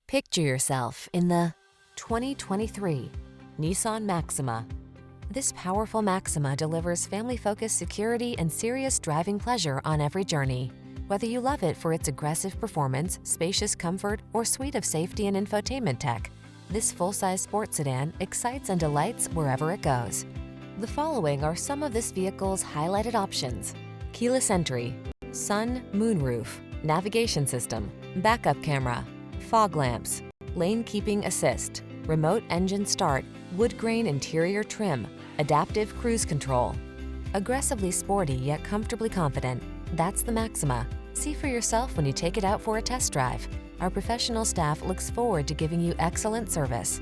Picture yourself in the 2023 Nissan Maxima. This powerful Maxima delivers family-focused security and serious driving pleasure on every journey. Whether you love it for its aggressive performance, spacious comfort, or suite of safety and infotainment tech, this full-size sports sedan excites and delights wherever it goes. The following are some of this vehicle's highlighted options: keyless entry, sun, moonroof, navigation system, backup camera, fog lamps, lane keeping assist, remote engine start, wood grain interior trim, adaptive cruise control. Aggressively sporty yet comfortably confident, that's the Maxima. See for yourself when you take it out for a test drive. Our professional staff looks forward to giving you excellent service.